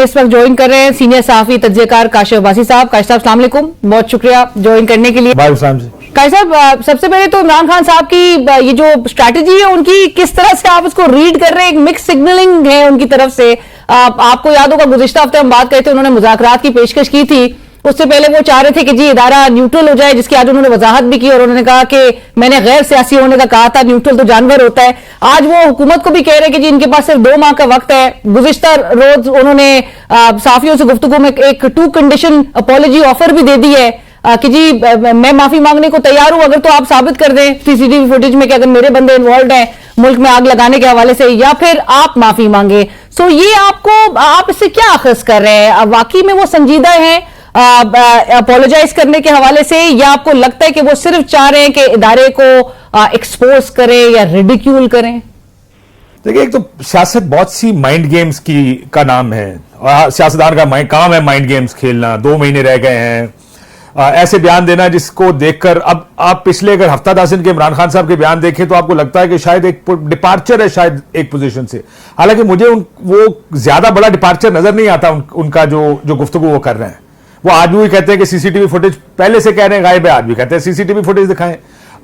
इस वक्त ज्वाइन कर रहे हैं सीनियर सहाफी तज्जियाकार काशिफ अब्बासी साहब। काशिफ साहब अस्सलाम वालेकुम, बहुत शुक्रिया ज्वाइन करने के लिए। काशिफ साहब, सबसे पहले तो इमरान खान साहब की ये जो स्ट्रैटेजी है उनकी, किस तरह से आप उसको रीड कर रहे हैं? एक मिक्स सिग्नलिंग है उनकी तरफ से। आपको याद होगा गुज़िश्ता हफ्ते हम बात करते थे, उन्होंने मुज़ाकरात की पेशकश की थी। उससे पहले वो चाह रहे थे कि जी इदारा न्यूट्रल हो जाए, जिसकी आज उन्होंने वजाहत भी की और उन्होंने कहा कि मैंने गैर सियासी होने का कहा था, न्यूट्रल तो जानवर होता है। आज वो हुकूमत को भी कह रहे हैं कि जी इनके पास सिर्फ 2 माह का वक्त है। गुज़िश्ता रोज उन्होंने साफियों से गुफ्तगू में एक 2 कंडीशन अपॉलॉजी ऑफर भी दे दी है कि जी मैं माफी मांगने को तैयार हूं, अगर तो आप साबित कर दें सीसीटीवी फुटेज में कि अगर मेरे बंदे इन्वॉल्व हैं मुल्क में आग लगाने के हवाले से, या फिर आप माफी मांगे। सो ये आप इससे क्या अखज़ कर रहे हैं? वाकई में वो संजीदा हैं अपोलोजाइज करने के हवाले से, या आपको लगता है कि वो सिर्फ चाह रहे हैं कि इदारे को एक्सपोज करें या रिडिक्यूल करें? देखिए, एक तो सियासत बहुत सी माइंड गेम्स का नाम है। सियासतदान का काम है माइंड गेम्स खेलना। 2 महीने रह गए हैं, ऐसे बयान देना जिसको देखकर अब आप पिछले अगर हफ्ता 10 दिन के इमरान खान साहब के बयान देखें तो आपको लगता है कि शायद एक डिपार्चर है, शायद एक पोजीशन से। हालांकि मुझे वो ज्यादा बड़ा डिपार्चर नजर नहीं आता उनका जो गुफ्तगू वो कर रहे हैं। वो आज भी कहते हैं कि सीसीटीवी फुटेज पहले से कह रहे हैं गायब है, आज भी कहते हैं सीसीटीवी फुटेज दिखाएं।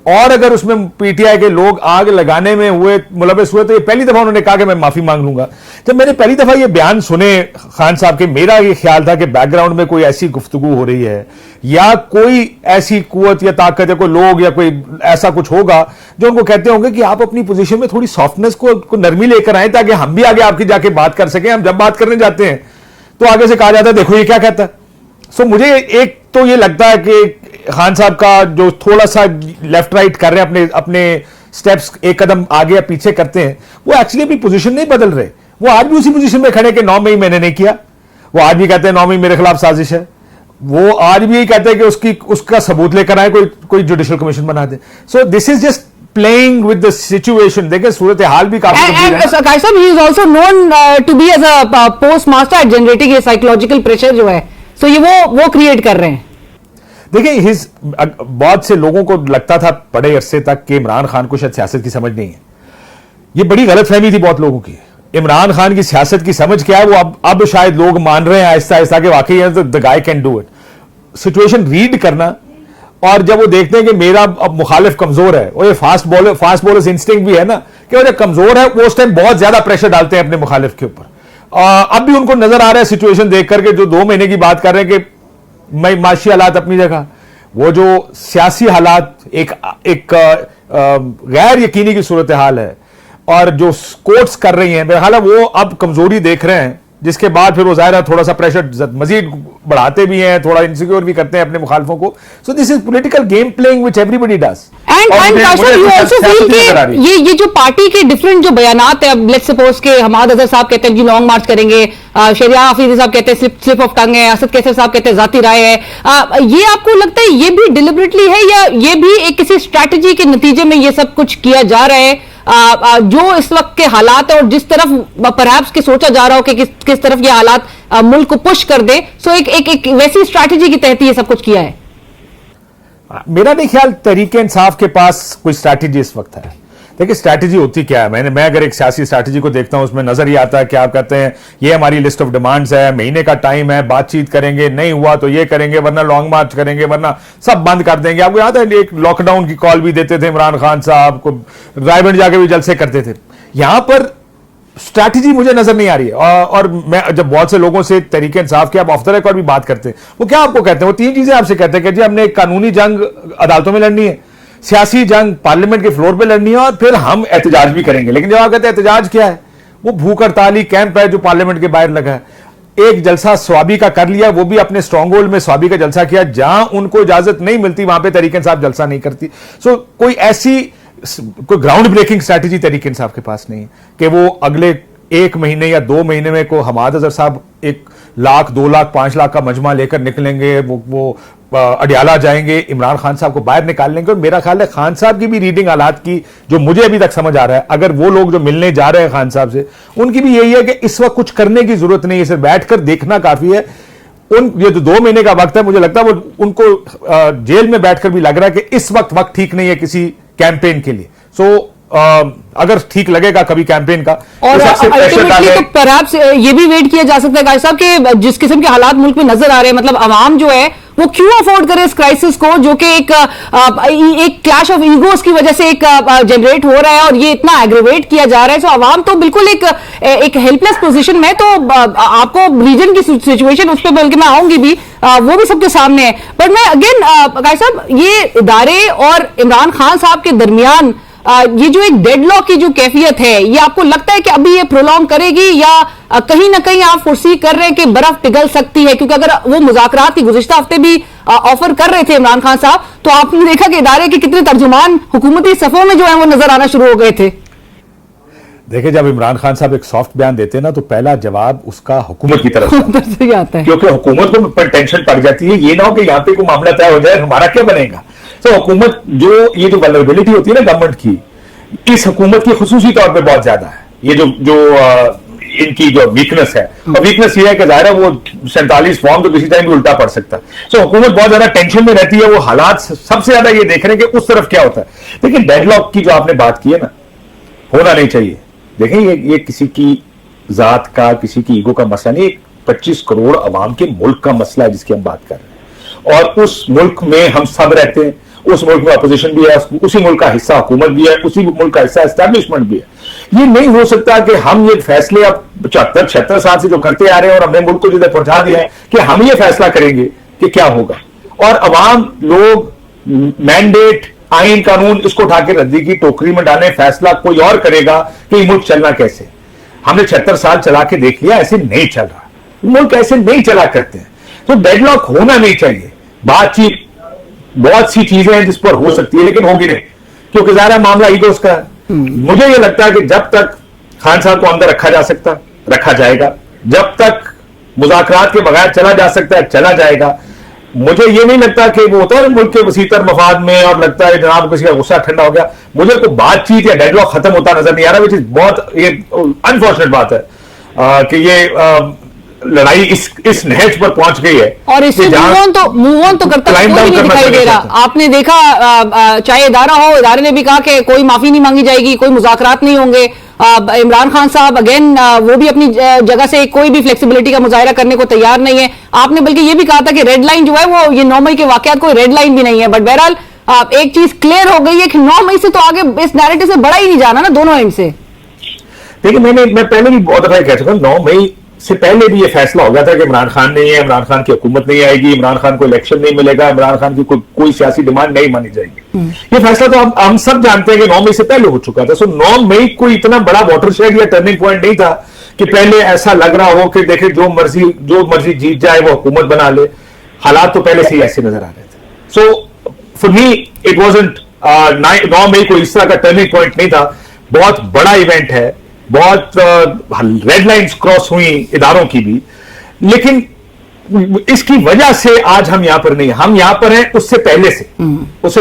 और अगर उसमें पीटीआई के लोग आग लगाने में मुलविस हुए तो ये पहली दफा उन्होंने कहा कि मैं माफी मांग लूंगा। जब मैंने पहली दफा ये बयान सुने खान साहब के, मेरा ये ख्याल था कि बैकग्राउंड में कोई ऐसी गुफ्तगू हो रही है या कोई ऐसी कुव्वत या ताकत या कोई लोग या कोई ऐसा कुछ होगा जो उनको कहते होंगे कि आप अपनी पोजीशन में थोड़ी सॉफ्टनेस को नरमी लेकर आए, ताकि हम भी आगे आपकी जाके बात कर सकें। हम जब बात करने जाते हैं तो आगे से कहा जाता है देखो ये क्या कहता है। सो मुझे एक तो ये लगता है कि खान साहब का जो थोड़ा सा लेफ्ट राइट कर रहे हैं, अपने स्टेप्स एक कदम आगे या पीछे करते हैं, वो एक्चुअली अपनी पोजीशन नहीं बदल रहे। वो आज भी उसी पोजीशन में खड़े कि 9 मई मैंने नहीं किया। वो आज भी कहते हैं 9 मई मेरे खिलाफ साजिश है। वो आज भी यही कहते हैं कि उसका सबूत लेकर आए, कोई जुडिशियल कमीशन बना दे। So this is just playing with the situation. देखिए सूरत हाल भी काफी he is also known to be as a post master at generating ये साइकोलॉजिकल प्रेशर जो है, सो ये वो क्रिएट कर रहे हैं। देखिए, बहुत से लोगों को लगता था बड़े अरसे तक कि इमरान खान को शायद सियासत की समझ नहीं है। ये बड़ी गलतफहमी थी बहुत लोगों की। इमरान खान की सियासत की समझ क्या है वो अब शायद लोग मान रहे हैं आहिस्ता आहिस्ता कि वाकई है, तो the guy can do it. Situation read करना, और जब वो देखते हैं कि मेरा अब मुखालिफ कमजोर है, और ये फास्ट बॉलर्स इंस्टिंक्ट भी है ना कि वो जब कमजोर है वो उस टाइम बहुत ज्यादा प्रेशर डालते हैं अपने मुखालिफ के ऊपर। अब भी उनको नजर आ रहा है सिचुएशन देख करके, जो 2 महीने की बात कर रहे हैं कि माशी हालात अपनी जगह, वो जो सियासी हालात एक गैर यकीनी की सूरत हाल है, और जो कोर्ट्स कर रही हैं मेरा ख्याल है वो अब कमजोरी देख रहे हैं, जिसके बाद फिर वो जाहिर है थोड़ा सा प्रेशर मजीद बढ़ाते भी हैं, थोड़ा इनसिक्योर भी करते हैं अपने मुखालिफों को। सो this is political game playing which everybody does. ये जो पार्टी के डिफरेंट जो बयानात है, अब लेट्स सपोज के हमाद अजहर साहब कहते हैं जी लॉन्ग मार्च करेंगे, शरिया हाफिज साहब कहते हैं स्लिप ऑफ टंग है, असद कैसर साहब कहते हैं जाती राय है। ये आपको लगता है ये भी डिलिबरेटली है, या ये भी एक किसी स्ट्रैटेजी के नतीजे में ये सब कुछ किया जा रहा है? जो इस वक्त के हालात है और जिस तरफ परहैप्स के सोचा जा रहा हो कि किस तरफ ये हालात मुल्क को पुश कर दे, सो एक वैसी स्ट्रैटेजी के तहत ये सब कुछ किया है। मेरा नहीं ख्याल तहरीक इंसाफ के पास कोई स्ट्रैटेजी इस वक्त है। देखिए, स्ट्रैटेजी होती क्या है, मैं अगर एक सियासी स्ट्रैटेजी को देखता हूं, उसमें नजर ही आता है कि आप कहते हैं ये हमारी लिस्ट ऑफ डिमांड्स है, महीने का टाइम है, बातचीत करेंगे, नहीं हुआ तो ये करेंगे, वरना लॉन्ग मार्च करेंगे, वरना सब बंद कर देंगे। आपको याद है एक लॉकडाउन की कॉल भी देते थे इमरान खान साहब को, रायबंद जाके भी जलसे करते थे। यहां पर स्ट्रैटेजी मुझे नजर नहीं आ रही है। और मैं जब बहुत से लोगों से तहरीक इंसाफ की आप ऑफ द रिकॉर्ड भी बात करते हैं, वो क्या आपको कहते हैं, वो 3 चीजें आपसे कहते हैं कि जी हमने एक कानूनी जंग अदालतों में लड़नी है, सियासी जंग पार्लियामेंट के फ्लोर पे लड़नी है, और फिर हम एहतजाज भी करेंगे। लेकिन जब आप कहते हैं एहतजाज क्या है, वो भूख हड़ताली कैंप है जो पार्लियामेंट के बाहर लगा है। एक जलसा स्वाबी का कर लिया, वो भी अपने स्ट्रॉन्ग होल्ड में स्वाबी का जलसा किया, जहां उनको इजाजत नहीं मिलती वहां पे तहरीक इंसाफ जलसा नहीं करती। सो कोई ground breaking strategy Tehreek Insaf के पास नहीं है कि वो अगले 1 महीने या 2 महीने में को हमाद अजहर साहब 1 लाख 2 लाख 5 लाख का मजमा लेकर निकलेंगे, वो अडियाला जाएंगे, इमरान खान साहब को बाहर निकाल लेंगे। और मेरा ख्याल है खान साहब की भी रीडिंग हालात की जो मुझे अभी तक समझ आ रहा है, अगर वो लोग जो मिलने जा रहे हैं खान साहब से, उनकी भी यही है कि इस वक्त कुछ करने की जरूरत नहीं है, सिर्फ बैठकर देखना काफी है। ये जो 2 महीने का वक्त है, मुझे लगता है वो उनको जेल में बैठकर भी लग रहा है कि इस वक्त ठीक नहीं है किसी कैंपेन के लिए। सो अगर ठीक लगेगा कभी कैंपेन का और तो सबसे प्रेशर अल्टीमेटली डाले। तो परहैप्स ये भी वेट किया जा सकता है काश साहब कि जिस किस्म के हालात मुल्क में नजर आ रहे हैं, मतलब अवाम जो है वो क्यों अफोर्ड करे इस क्राइसिस को, जो कि एक क्लैश ऑफ ईगोस की वजह से एक जनरेट हो रहा है और ये इतना एग्रीवेट किया जा रहा है। सो अवाम तो बिल्कुल एक हेल्पलेस पोजीशन में, तो आपको रीजन की सिचुएशन उस पर बल्कि मैं आऊंगी भी, वो भी सबके सामने है। बट मैं अगेन काश साहब, ये इदारे और इमरान खान साहब के दरमियान ये जो एक डेडलॉक की जो कैफियत है, ये आपको लगता है कि अभी ये प्रोलॉन्ग करेगी या कहीं ना कहीं आप फोर्सी कर रहे हैं कि बर्फ पिघल सकती है? क्योंकि अगर वो मुज़ाकरात की गुज़िश्ता हफ्ते भी ऑफर कर रहे थे इमरान खान साहब, तो आपने देखा कि इदारे के कितने तर्जुमान हुकूमती सफ़ों में जो है वो नजर आना शुरू हो गए थे। देखिए, जब इमरान खान साहब एक सॉफ्ट बयान देते हैं ना, तो पहला जवाब उसका हुकूमत की तरफ से ही आता है, क्योंकि हुकूमत को पर टेंशन पड़ जाती है। ये ना हो कि यहाँ पे कोई मामला तय हो जाए, हमारा क्या बनेगा। तो हुकूमत ये जो वल्नरेबिलिटी होती है ना गवर्नमेंट की, इस हुकूमत की खुसूसी तौर पे बहुत ज्यादा है। ये जो इनकी जो वीकनेस है, और वीकनेस ये है कि जाहिर है वो 47 फॉर्म तो किसी टाइम भी उल्टा पड़ सकता है। सो हुकूमत बहुत ज्यादा टेंशन में रहती है। वो हालात सबसे ज्यादा ये देख रहे हैं कि उस तरफ क्या होता है। लेकिन डेडलॉक की जो आपने बात की है ना, होना नहीं चाहिए। देखें, ये किसी की जात का, किसी की ईगो का मसला नहीं, 25 करोड़ अवाम के मुल्क का मसला है जिसकी हम बात कर रहे हैं। और उस मुल्क में हम सब रहते हैं, उस मुल्क में अपोजिशन भी है, उसी मुल्क का हिस्सा हुकूमत भी है, उसी मुल्क का हिस्सा एस्टैब्लिशमेंट भी है। ये नहीं हो सकता कि हम ये फैसले अब 75-76 साल से जो करते आ रहे हैं और हमने मुल्क को जिधर पहुंचा दिया है कि हम ये फैसला करेंगे कि क्या होगा, और अवाम लोग मैंडेट, आइन कानून इसको उठा के रद्दी की टोकरी में डालें, फैसला कोई और करेगा कि मुल्क चलना कैसे। हमने 76 साल चला के देख लिया, ऐसे नहीं चल रहा, मुल्क ऐसे नहीं चला करते हैं। तो डेडलॉक होना नहीं चाहिए। बातचीत बहुत सी चीजें हैं जिस पर हो सकती है, लेकिन होगी नहीं, क्योंकि ज़ाहिर मामला ईगोस का है। मुझे यह लगता है कि जब तक खान साहब को अंदर रखा जा सकता, रखा जाएगा। जब तक मुज़ाकरात के बगैर चला जा सकता है, चला जाएगा। मुझे ये नहीं लगता कि वो होता है मुल्क के वसीतर मफाद में और लगता है जनाब किसी का गुस्सा ठंडा हो गया, मुझे कोई बातचीत या डेडलॉक खत्म होता नजर नहीं आ रहा, विच इज बहुत ये अनफॉर्चुनेट बात है कि ये लड़ाई इस नहज पर पहुंच गई है। और इससे मूव ऑन तो करता कोई नहीं दिखाई दे रहा। आपने देखा, चाहे इदारा हो, इदारे ने भी कहा कि कोई माफी नहीं मांगी जाएगी, कोई मुज़ाकरात नहीं होंगे। इमरान खान साहब अगेन वो भी अपनी जगह से कोई भी फ्लेक्सिबिलिटी का मुजाहिरा करने को तैयार नहीं है। आपने बल्कि ये भी कहा था कि रेड लाइन जो है वो ये 9 मई के वाकयात कोई रेड लाइन भी नहीं है। बट बहरहाल एक चीज क्लियर हो गई है कि 9 मई से तो आगे इस नैरेटिव से बड़ा ही नहीं जाना ना दोनों एंड से। देखिए, मैं पहले भी बहुत दफा कह चुका हूं, 9 मई से पहले भी ये फैसला हो गया था कि इमरान खान नहीं है, इमरान खान की हुकूमत नहीं आएगी, इमरान खान को इलेक्शन नहीं मिलेगा, इमरान खान की कोई सियासी डिमांड नहीं मानी जाएगी। ये फैसला तो हम सब जानते हैं कि 9 मई से पहले हो चुका था। सो 9 मई कोई इतना बड़ा वाटरशेड या टर्निंग पॉइंट नहीं था कि पहले ऐसा लग रहा हो कि देखे जो मर्जी जीत जाए वो हुकूमत बना ले। हालात तो पहले से ही ऐसे नजर आ रहे थे। So for me it wasn't 9 मई कोई इस तरह का टर्निंग पॉइंट नहीं था। बहुत बड़ा इवेंट है, बहुत रेड लाइंस क्रॉस हुई इदारों की भी, लेकिन इसकी वजह से आज हम यहां पर नहीं, हम यहां पर हैं उससे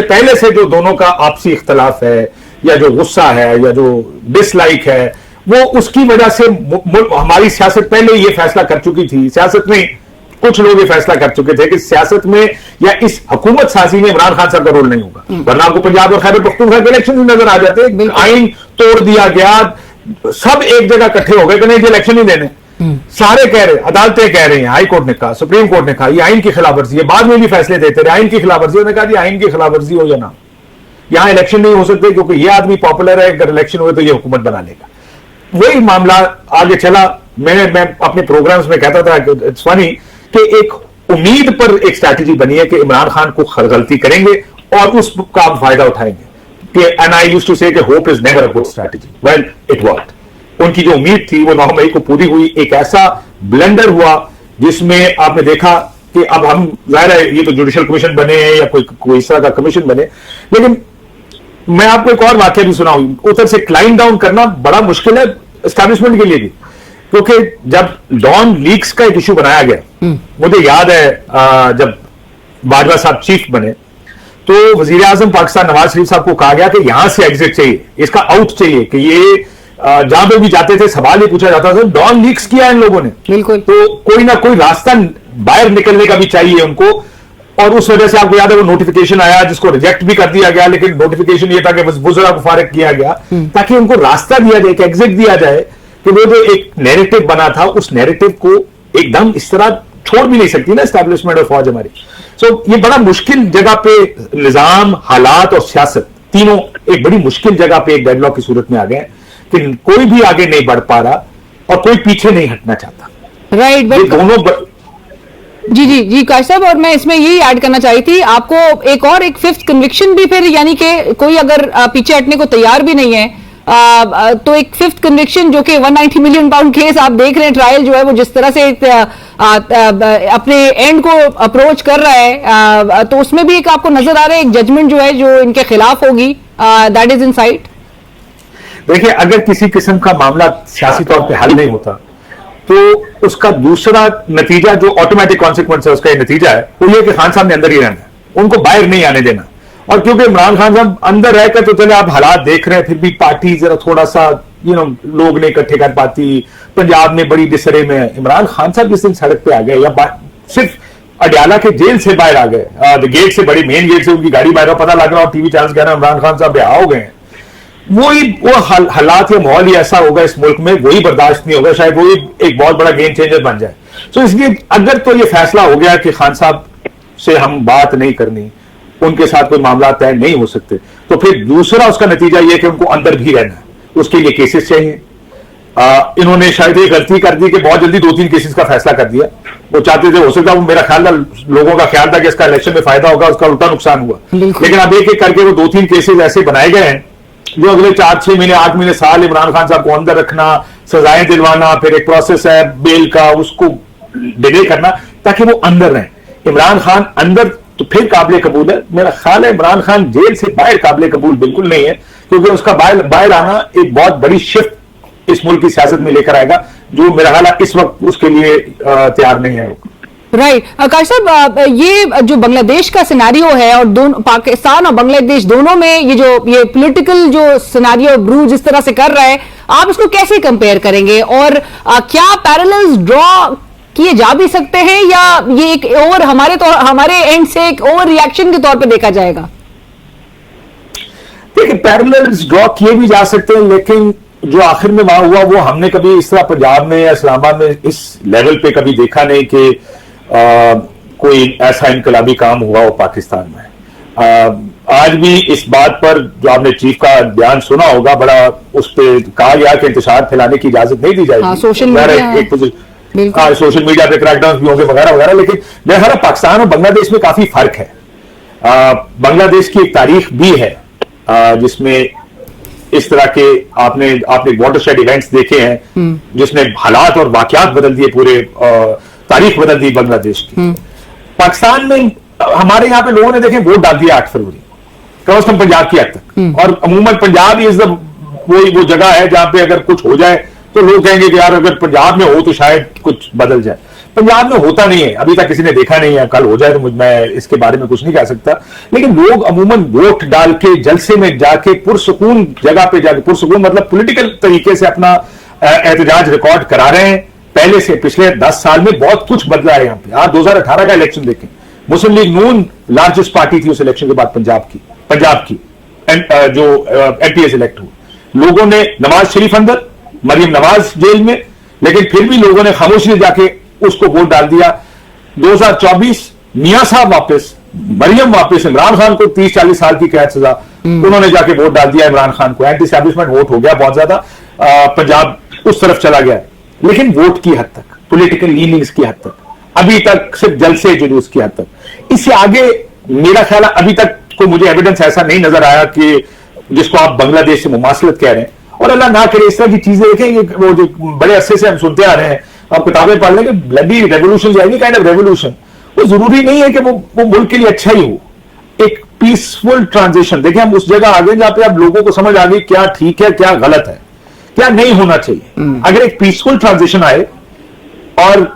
पहले से जो दोनों का आपसी इख्तलाफ है या जो गुस्सा है या जो डिसलाइक है, वो उसकी वजह से हमारी सियासत पहले ये फैसला कर चुकी थी। सियासत में कुछ लोग ये फैसला कर चुके थे कि सियासत में या इस हुकूमत साजी में इमरान खान साहब का रोल नहीं होगा, वरना आपको पंजाब और खैबर पख्तूनख्वा के इलेक्शन नजर आ जाते। आइन तोड़ दिया गया, सब एक जगह इकट्ठे हो गए कि नहीं जी इलेक्शन ही देने। सारे कह रहे, अदालतें कह रही हैं, हाई कोर्ट ने कहा, सुप्रीम कोर्ट ने कहा ये आइन की खिलाफवर्जी है। बाद में भी फैसले देते रहे आइन की खिलाफवर्जी। उन्होंने कहा जी आइन की खिलाफवर्जी हो या ना, यहां इलेक्शन नहीं हो सकते क्योंकि ये आदमी पॉपुलर है, अगर इलेक्शन हुए तो ये हुकूमत बना लेगा। वही मामला आगे चला। मैं अपने प्रोग्राम्स में कहता था कि इट्स फनी कि एक उम्मीद पर एक स्ट्रैटेजी बनी है कि इमरान खान को गलती करेंगे और उसका आप फायदा उठाएंगे। And I used to say that hope is never a good strategy. Well, it worked. उनकी जो उम्मीद थी वो 9 मई को पूरी हुई। एक ऐसा ब्लेंडर हुआ जिसमें आपने देखा कि अब हम जाहिर है ये तो जुडिशियल कमीशन बने हैं या कोई इस तरह का कमीशन बने, लेकिन मैं आपको एक और वाक्य भी सुनाऊं। उधर से क्लाइम डाउन करना बड़ा मुश्किल है एस्टैब्लिशमेंट के लिए भी, क्योंकि जब डॉन लीक्स का एक इशू बनाया गया, मुझे याद है जब बाजवा साहब चीफ बने तो वजीर आजम पाकिस्तान नवाज शरीफ साहब को कहा गया कि यहां से एग्जिट चाहिए, इसका आउट चाहिए, कि ये जहां पे भी जाते थे सवाल ही पूछा जाता था डॉन लीक्स किया इन लोगों ने, बिल्कुल, तो कोई ना कोई रास्ता बाहर निकलने का भी चाहिए उनको। और उस वजह से आपको याद है वो नोटिफिकेशन आया जिसको रिजेक्ट भी कर दिया गया, लेकिन नोटिफिकेशन ये था कि बस बुजुर्ग को फारिग किया गया ताकि उनको रास्ता दिया जाए, एक एग्जिट दिया जाए कि वो जो एक नैरेटिव बना था उस नैरेटिव को एकदम इस तरह छोड़ भी नहीं सकती ना एस्टैब्लिशमेंट और फौज हमारी। सो ये बड़ा मुश्किल जगह पे निजाम, हालात और सियासत तीनों एक बड़ी मुश्किल जगह पे एक डेडलॉक की सूरत में आ गए कि कोई भी आगे नहीं बढ़ पा रहा और कोई पीछे नहीं हटना चाहता। राइट, ये दोनों जी काश साहब, और मैं इसमें यही ऐड करना चाही थी आपको एक फिफ्थ कन्विक्शन भी, फिर यानी कि कोई अगर पीछे हटने को तैयार भी नहीं है तो एक फिफ्थ कन्विक्शन जो कि 190 मिलियन पाउंड केस आप देख रहे हैं, ट्रायल जो है वो जिस तरह से अपने एंड को अप्रोच कर रहा है, तो उसमें भी एक आपको नजर आ रहा है एक जजमेंट जो है जो इनके खिलाफ होगी, दैट इज इन साइट। देखिए, अगर किसी किस्म का मामला सियासी तौर पे हल नहीं होता तो उसका दूसरा नतीजा जो ऑटोमेटिक कॉन्सिक्वेंस है, उसका ये नतीजा है वो ये कि खान साहब ने अंदर ही रहना है, उनको बाहर नहीं आने देना। और क्योंकि इमरान खान साहब अंदर रहकर तो चले आप हालात देख रहे हैं, फिर भी पार्टी जरा थोड़ा सा लोग नहीं इकट्ठे कर पाती, पंजाब में बड़ी डिसरे में है। इमरान खान साहब जिस दिन सड़क पे आ गए या सिर्फ अडियाला के जेल से बाहर आ गए, गेट से, बड़ी मेन गेट से उनकी गाड़ी बाहर, पता लग रहा हो टीवी चैनल कह रहे हैं इमरान खान साहब बेहा हो गए हैं, वो हालात या माहौल ही ऐसा होगा इस मुल्क में, वही बर्दाश्त नहीं होगा, शायद वही एक बहुत बड़ा गेम चेंजर बन जाए। तो इसलिए अगर तो ये फैसला हो गया कि खान साहब से हम बात नहीं करनी, उनके साथ कोई मामला तय नहीं हो सकते, तो फिर दूसरा उसका नतीजा यह कि उनको अंदर भी रहना है, उसके लिए केसेस चाहिए। इन्होंने शायद ये गलती कर दी कि बहुत जल्दी 2-3 केसेस का फैसला कर दिया। वो चाहते थे, हो सकता है वो, मेरा ख्याल था, लोगों का ख्याल था कि इसका इलेक्शन में फायदा होगा, उसका उल्टा नुकसान हुआ। लेकिन अब एक एक करके वो 2-3 केसेस ऐसे बनाए गए हैं जो अगले 4-6 महीने, 8 महीने, साल इमरान खान साहब को अंदर रखना, सजाएं दिलवाना, फिर एक प्रोसेस है बेल का, उसको डिले करना ताकि वो अंदर रहें। इमरान खान अंदर तो फिर काबिल कबूल है, मेरा ख्याल है इमरान खान जेल से बाहर काबिल कबूल बिल्कुल नहीं है, क्योंकि उसका बाहर आना एक बहुत बड़ी शिफ्ट इस मुल्क की सियासत में लेकर आएगा, जो मेरा ख्याल है इस वक्त उसके लिए तैयार नहीं है। राइट, आकाश साहब, ये जो बांग्लादेश का सिनारियो है और दोनों पाकिस्तान और बांग्लादेश दोनों में ये पॉलिटिकल जो सिनारियो ब्रू जिस तरह से कर रहा है, आप इसको कैसे कंपेयर करेंगे और क्या पैरेलल्स ड्रॉ किए जा भी सकते हैं या ये एक ओवर हमारे एंड से एक ओवर रिएक्शन के तौर पे देखा जाएगा? देखिए, पैरेलल्स ड्रॉ किए भी जा सकते हैं, लेकिन जो आखिर में वहां हुआ वो हमने कभी इस तरह पंजाब में या इस्लामाबाद में इस लेवल पे कभी देखा नहीं कि कोई ऐसा इनकलाबी काम हुआ हो पाकिस्तान में। आज भी इस बात पर जो आपने चीफ का बयान सुना होगा, बड़ा उस पर कहा गया कि इंतशार फैलाने की इजाजत नहीं दी जाएगी। सोशल मीडिया पे क्रैकडाउन भी होंगे वगैरह वगैरह, लेकिन मेरा ख्याल है पाकिस्तान और बांग्लादेश में काफी फर्क है। बांग्लादेश की एक तारीख भी है जिसमें इस तरह के आपने वाटरशेड इवेंट्स देखे हैं जिसने हालात और वाकयात बदल दिए, पूरे तारीख बदल दी बांग्लादेश की। पाकिस्तान में हमारे यहाँ पे लोगों ने देखे वोट डाल दिया 8 फरवरी, कम से कम पंजाब की हद तक, और अमूमन पंजाब इज वो जगह है जहां पे अगर कुछ हो जाए तो लोग कहेंगे कि यार अगर पंजाब में हो तो शायद कुछ बदल जाए। पंजाब में होता नहीं है, अभी तक किसी ने देखा नहीं है, कल हो जाए तो मैं इसके बारे में कुछ नहीं कह सकता, लेकिन लोग अमूमन वोट डाल के जलसे में जाके पुरसुकून जगह पे जाके, पुरसुकून मतलब पॉलिटिकल तरीके से अपना एहतजाज रिकॉर्ड करा रहे हैं। पहले से पिछले 10 साल में बहुत कुछ बदला है यहाँ पे। आप 2018 का इलेक्शन देखें, मुस्लिम लीग नून लार्जेस्ट पार्टी थी उस इलेक्शन के बाद पंजाब की जो एमपीए इलेक्ट हुए। लोगों ने नवाज शरीफ अंदर, मरियम नवाज जेल में, लेकिन फिर भी लोगों ने खामोशी से जाके उसको वोट डाल दिया। 2024 मियां साहब वापस, मरियम वापस, इमरान खान को 30-40 साल की कैद सजा, उन्होंने जाके वोट डाल दिया इमरान खान को। एंटी एस्टैब्लिशमेंट वोट हो गया बहुत ज्यादा, पंजाब उस तरफ चला गया, लेकिन वोट की हद तक, पॉलिटिकल लीनिंग्स की हद तक, अभी तक सिर्फ जलसे जुलूस की हद तक। इससे आगे मेरा ख्याल है अभी तक कोई मुझे एविडेंस ऐसा नहीं नजर आया कि जिसको आप बांग्लादेश से मुमासलत कह रहे हैं। और अल्लाह ना करे इस तरह की चीजें देखें, वो जो बड़े अरसे से हम सुनते आ रहे हैं, आप किताबें पढ़ लें कि ब्लडी रेवोल्यूशन जाएगी, काइंड ऑफ रेवोल्यूशन, वो जरूरी नहीं है कि वो मुल्क के लिए अच्छा ही हो। एक पीसफुल ट्रांजिशन देखिए, हम उस जगह आ गए जहां पे अब लोगों को समझ आ गई क्या ठीक है, क्या गलत है, क्या नहीं होना चाहिए। अगर एक पीसफुल ट्रांजिशन आए और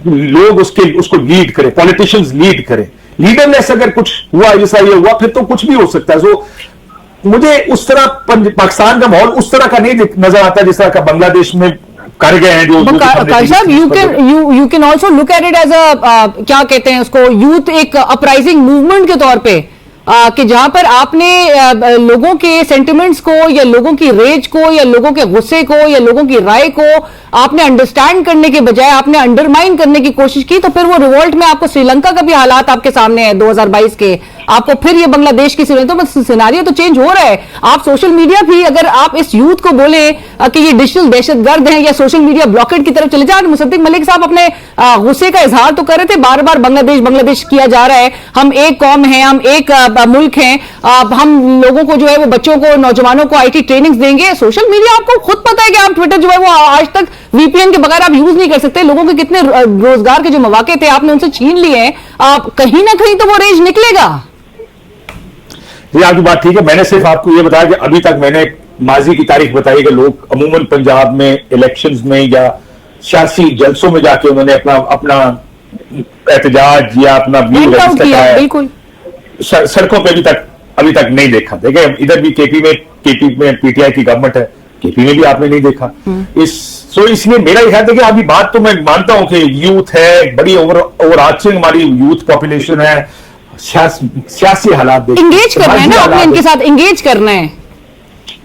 लोग उसको लीड करें, पॉलिटिशियंस लीड करें, लीडरलेस अगर कुछ हुआ जैसा ये हुआ, फिर तो कुछ भी हो सकता है। सो मुझे उस तरह पाकिस्तान का माहौल उस तरह का नहीं नजर आता जिस तरह का बांग्लादेश में कर गए हैं जो काजी साहब, you can also look at it as a क्या कहते हैं उसको, यूथ एक अपराइजिंग मूवमेंट के तौर पे, कि जहां पर आपने लोगों के सेंटिमेंट्स को या लोगों की रेज को या लोगों के गुस्से को या लोगों की राय को आपने अंडरस्टैंड करने के बजाय आपने अंडरमाइन करने की कोशिश की, तो फिर वो रिवोल्ट में आपको श्रीलंका का भी हालात आपके सामने है 2022 के, आपको फिर ये बांग्लादेश की सिनेरियो तो चेंज हो रहा है। आप सोशल मीडिया भी, अगर आप इस यूथ को बोले कि ये डिजिटल दहशतगर्द हैं या सोशल मीडिया ब्लॉकेट की तरफ चले जाए, मुसद्दिक मलिक साहब अपने गुस्से का इजहार तो कर रहे थे, बार बार बांग्लादेश बांग्लादेश किया जा रहा है, हम एक कौम हैं, हम एक मुल्क हैं, हम लोगों को जो है वो बच्चों को नौजवानों को आईटी ट्रेनिंग देंगे। सोशल मीडिया आपको खुद पता है कि आप ट्विटर जो है वो आज तक वीपीएन के बगैर आप यूज नहीं कर सकते, लोगों के कितने रोजगार के जो मौके थे आपने उनसे छीन लिए हैं, कहीं ना कहीं तो वो रेज निकलेगा। ये आपकी बात ठीक है, मैंने सिर्फ आपको ये बताया कि अभी तक मैंने माजी की तारीख बताई कि लोग अमूमन पंजाब में इलेक्शंस में या सियासी जलसों में जाके उन्होंने अपना एहतजाज या अपना व्यू रजिस्टर कराया है, बिल्कुल सड़कों पे अभी तक नहीं देखा। देखिए इधर भी केपी में पीटीआई की गवर्नमेंट है, केपी में भी आपने नहीं देखा। इसलिए मेरा ख्याल है कि अभी बात तो मैं मानता हूं कि यूथ है, बड़ी ओवरआर्चिंग हमारी यूथ पॉपुलेशन है, सियासी हालात इंगेज करना है ना, आपने इनके साथ इंगेज करना है।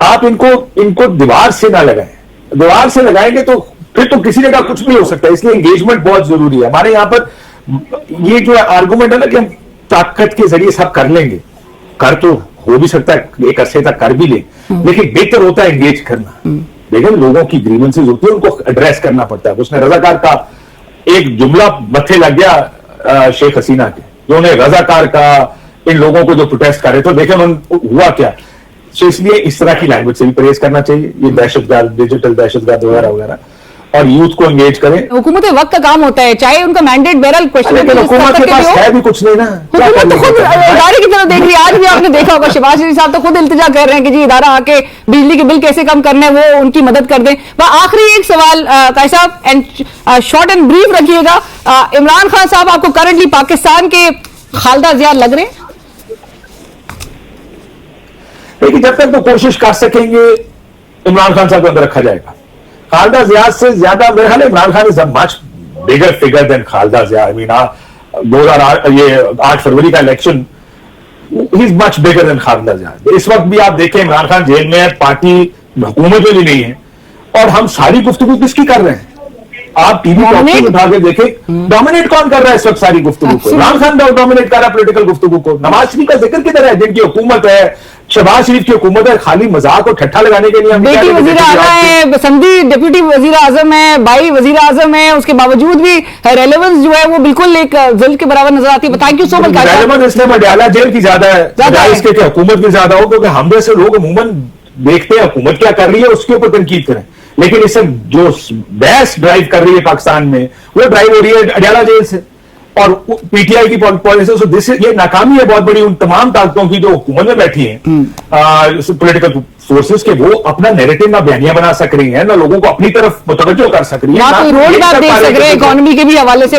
आप इनको दीवार से ना लगाएं, दीवार से लगाएंगे तो फिर तो किसी जगह कुछ भी हो सकता है, इसलिए एंगेजमेंट बहुत जरूरी है। हमारे यहां पर ये जो आर्गुमेंट है ना कि हम ताकत के जरिए सब कर लेंगे, कर तो हो भी सकता है, एक अरसे तक कर भी ले, लेकिन बेहतर होता है एंगेज करना। लेकिन लोगों की ग्रीवेंसेस होती है, उनको एड्रेस करना पड़ता है। उसने रजाकार का एक जुमला मत्थे लग गया शेख हसीना के, जो उन्हें रजाकार का इन लोगों को जो प्रोटेस्ट कर रहे थे, देखें हुआ क्या। सो इसलिए इस तरह की लैंग्वेज से भी परहेज करना चाहिए, ये दहशतगर्द, डिजिटल दहशतगर्द वगैरह वगैरह, और यूथ को एंगेज करें। हुकूमत वक्त का काम होता है, चाहे उनका मैंडेट बहरहाल क्वेश्चन हुकूमत के पास है भी कुछ नहीं ना, हुकूमत तो खुद इदारे की तरफ देख रही है। आज भी आपने देखा होगा शहबाज शरीफ साहब तो खुद इल्तिजा कर रहे हैं कि जी इदारा आके बिजली के बिल कैसे कम करने हैं वो उनकी मदद कर दें। आखिरी एक सवाल काजी साहब, एंड शॉर्ट एंड ब्रीफ रखिएगा, इमरान खान साहब आपको करंटली पाकिस्तान के खालदा जिया लग रहे हैं? लेकिन जब तक तो कोशिश कर सकेंगे इमरान खान साहब को अंदर रखा जाएगा। खालदा जिया से ज्यादा मेरे ख्याल Imran Khan is a much bigger figure than Khaleda Zia. I mean 2008 फरवरी का election, he is much bigger than Khaleda Zia. इस वक्त भी आप देखें इमरान खान जेल में है, पार्टी हुकूमत में भी नहीं है, और हम सारी गुफ्तगू किसकी कर रहे हैं? आप टीवी टॉपिक उठा के देखें, डोमिनेट कौन कर रहा है इस वक्त सारी गुफ्तगू को? इमरान खान डोमिनेट कर रहा है पॉलिटिकल गुफ्तगू को। नवाज शरीफ का जिक्र किधर है जिनकी हुकूमत है, शहबाज शरीफ की हुकूमत है? खाली मजाक और ठट्ठा लगाने के लिए बेटी वजीर आजम है, संदी डिप्टी वजीर आजम है, भाई वजीर आजम है, उसके बावजूद भी रेलेवेंस जो है वो बिल्कुल एक जिल के बराबर नजर आती है। Thank you so much. Relevance इसलिए मडियाला जेल की ज्यादा है इसके कि हुकूमत की ज्यादा हो, क्योंकि हम जैसे लोग अमूमन देखते हैं हुकूमत क्या कर रही है उसके ऊपर तनकीद करें, लेकिन इससे जो बहस ड्राइव कर रही है पाकिस्तान में वो ड्राइव हो रही है अडियाला जेल से और पीटीआई की पॉलिसी। सो दिस ये नाकामी है बहुत बड़ी उन तमाम ताकतों की जो हुकूमत में बैठी हैं, पॉलिटिकल फोर्सेस के, वो अपना नैरेटिव ना बयानियां बना सक रही हैं, ना लोगों को अपनी तरफ मुतवज्जो कर सक रही है, ना कोई रोड मैप देख सक रहे हैं इकोनॉमी के भी हवाले से।